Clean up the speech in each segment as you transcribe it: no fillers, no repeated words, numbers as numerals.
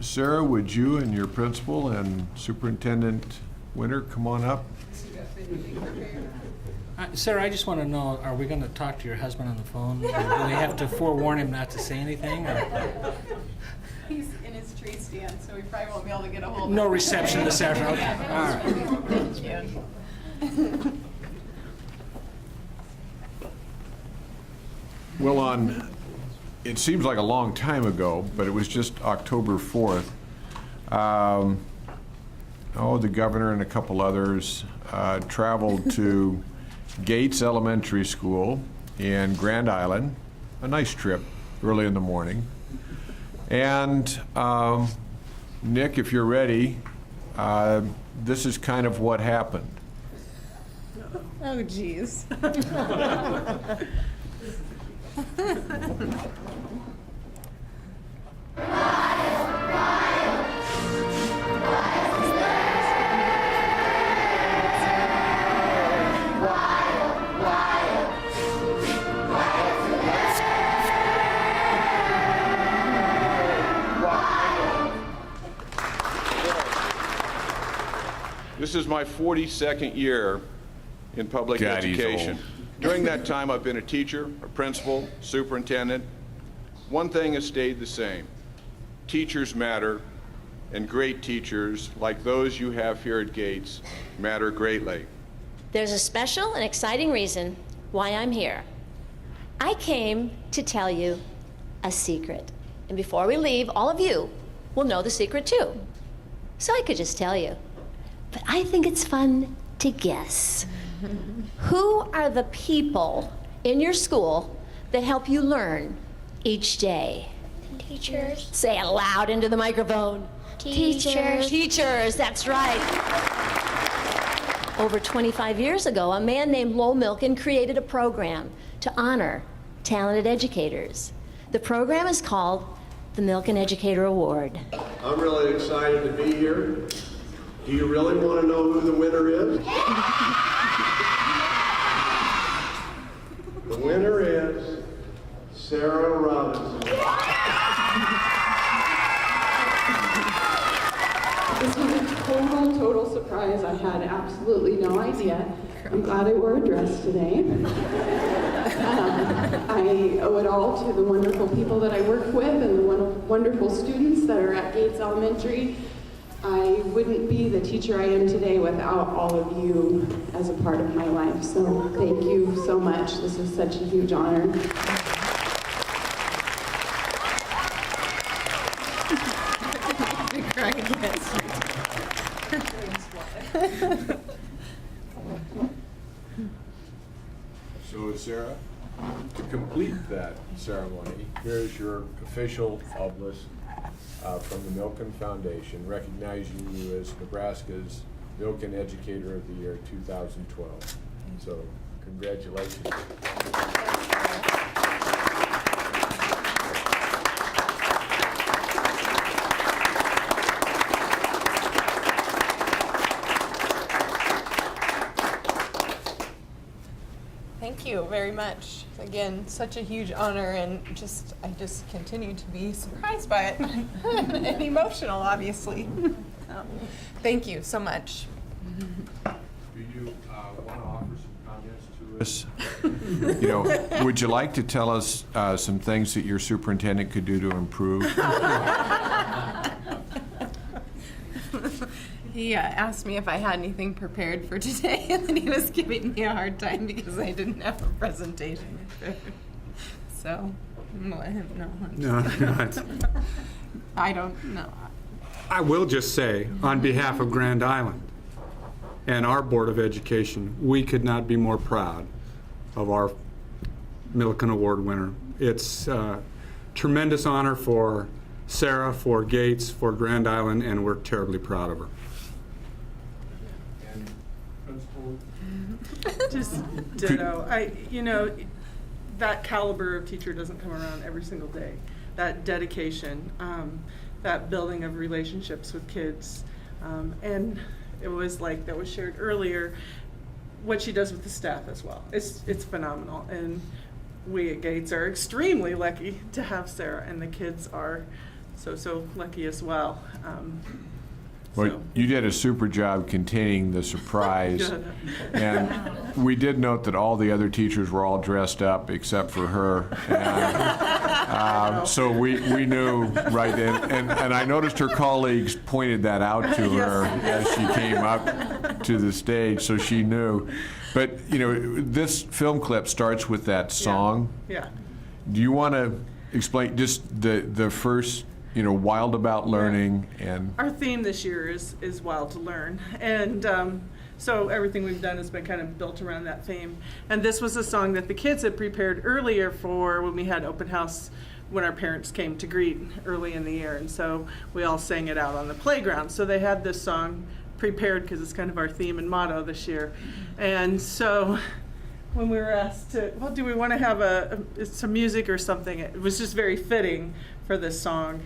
Sarah, would you and your principal and Superintendent Winter come on up? Sarah, I just want to know, are we going to talk to your husband on the phone? Or do we have to forewarn him not to say anything? Or? He's in his tree stand, so we probably won't be able to get a hold of him. No reception this afternoon? Okay. All right. Thank you. Well, it seems like a long time ago, but it was just October 4th. The governor and a couple others traveled to Gates Elementary School in Grand Island, a nice trip, early in the morning. And Nick, if you're ready, this is kind of what happened. Oh, geez. This is my 42nd year in public education. During that time, I've been a teacher, a principal, superintendent. One thing has stayed the same. Teachers matter, and great teachers, like those you have here at Gates, matter greatly. There's a special and exciting reason why I'm here. I came to tell you a secret. And before we leave, all of you will know the secret too. So I could just tell you. But I think it's fun to guess. Who are the people in your school that help you learn each day? Teachers. Say it loud into the microphone. Teachers. Teachers, that's right. Over 25 years ago, a man named Lowell Milken created a program to honor talented educators. The program is called the Milken Educator Award. I'm really excited to be here. Do you really want to know who the winner is? The winner is Sara Robinson. This was a total surprise. I had absolutely no idea. I'm glad I wore a dress today. I owe it all to the wonderful people that I work with and the wonderful students that are at Gates Elementary. I wouldn't be the teacher I am today without all of you as a part of my life. So thank you so much. This is such a huge honor. So, Sarah, to complete that ceremony, here's your official obelisk from the Milken Foundation, recognizing you as Nebraska's Milken Educator of the Year 2012. So, congratulations. Thank you very much. Again, such a huge honor, and I just continue to be surprised by it and emotional, obviously. Thank you so much. Do you want to offer some comments to us? Would you like to tell us some things that your superintendent could do to improve? He asked me if I had anything prepared for today, and then he was giving me a hard time because I didn't have a presentation prepared. So, I'm gonna let him know. No. I don't know. I will just say, on behalf of Grand Island and our Board of Education, we could not be more proud of our Milken Award winner. It's a tremendous honor for Sara, for Gates, for Grand Island, and we're terribly proud of her. Just ditto. That caliber of teacher doesn't come around every single day. That dedication, that building of relationships with kids, and it was like that was shared earlier, what she does with the staff as well. It's phenomenal, and we at Gates are extremely lucky to have Sara, and the kids are so lucky as well. Well, So- you did a super job containing the surprise. And we did note that all the other teachers were all dressed up except for her. And, so we knew right then. And I noticed her colleagues pointed that out to her as she came up to the stage, so she knew. But, you know, this film clip starts with that song. Yeah. Do you want to explain just the first, you know, Wild About Learning? And Our theme this year is Wild to Learn, and so everything we've done has been kind of built around that theme. And this was a song that the kids had prepared earlier for when we had open house, when our parents came to greet early in the year, and so we all sang it out on the playground. So they had this song prepared because it's kind of our theme and motto this year. And so when we were asked to, well, do we want to have some music or something, it was just very fitting for this song,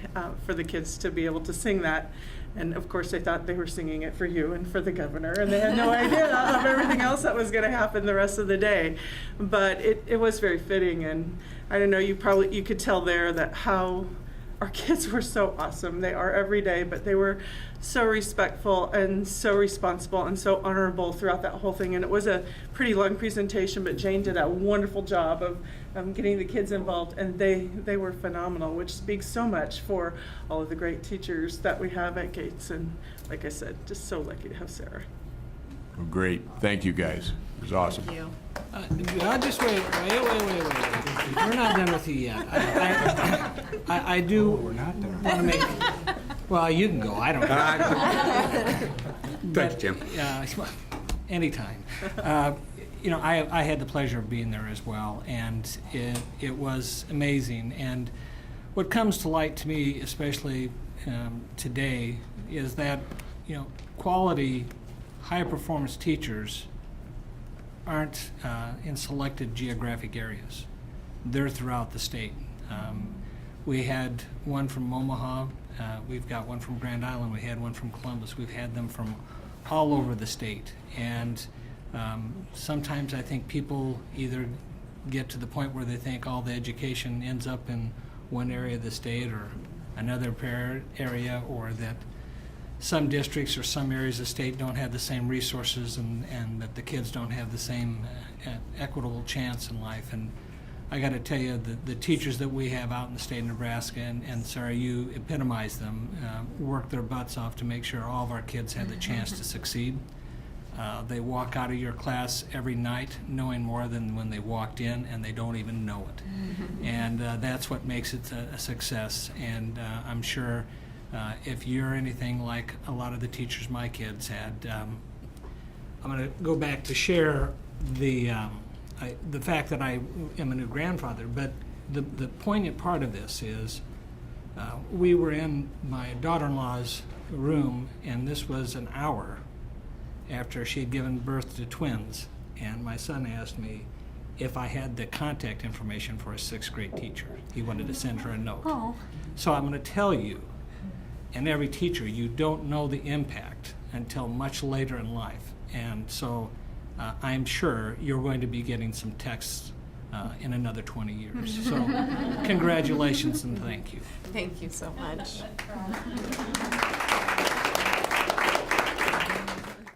for the kids to be able to sing that. And of course, they thought they were singing it for you and for the governor, and they had no idea of everything else that was going to happen the rest of the day. But it was very fitting, and I don't know, you could tell there that how our kids were so awesome. They are every day, but they were so respectful and so responsible and so honorable throughout that whole thing. And it was a pretty long presentation, but Jane did a wonderful job of getting the kids involved, and they were phenomenal, which speaks so much for all of the great teachers that we have at Gates. And like I said, just so lucky to have Sara. well, great. Thank you, guys. It was awesome. Thank you. Just wait. We're not done with you yet. I do want to make. Well, you can go. I don't care. Thanks, Jim. Anytime. You know, I had the pleasure of being there as well, and it was amazing. And what comes to light to me, especially today, is that, you know, quality, high-performance teachers aren't in selected geographic areas. They're throughout the state. We had one from Omaha. We've got one from Grand Island. We had one from Columbus. We've had them from all over the state. And sometimes I think people either get to the point where they think all the education ends up in one area of the state or another area, or that some districts or some areas of the state don't have the same resources, and that the kids don't have the same equitable chance in life. And I got to tell you, the teachers that we have out in the state of Nebraska, and Sara, you epitomize them, work their butts off to make sure all of our kids have the chance to succeed. They walk out of your class every night knowing more than when they walked in, and they don't even know it. And that's what makes it a success. And I'm sure if you're anything like a lot of the teachers my kids had, I'm going to go back to share the fact that I am a new grandfather. But the poignant part of this is we were in my daughter-in-law's room, and this was an hour after she had given birth to twins, and my son asked me if I had the contact information for a 6th grade teacher. He wanted to send her a note. Oh. So I'm going to tell you, and every teacher, you don't know the impact until much later in life. And so I'm sure you're going to be getting some texts in another 20 years. So congratulations and thank you. Thank you so much.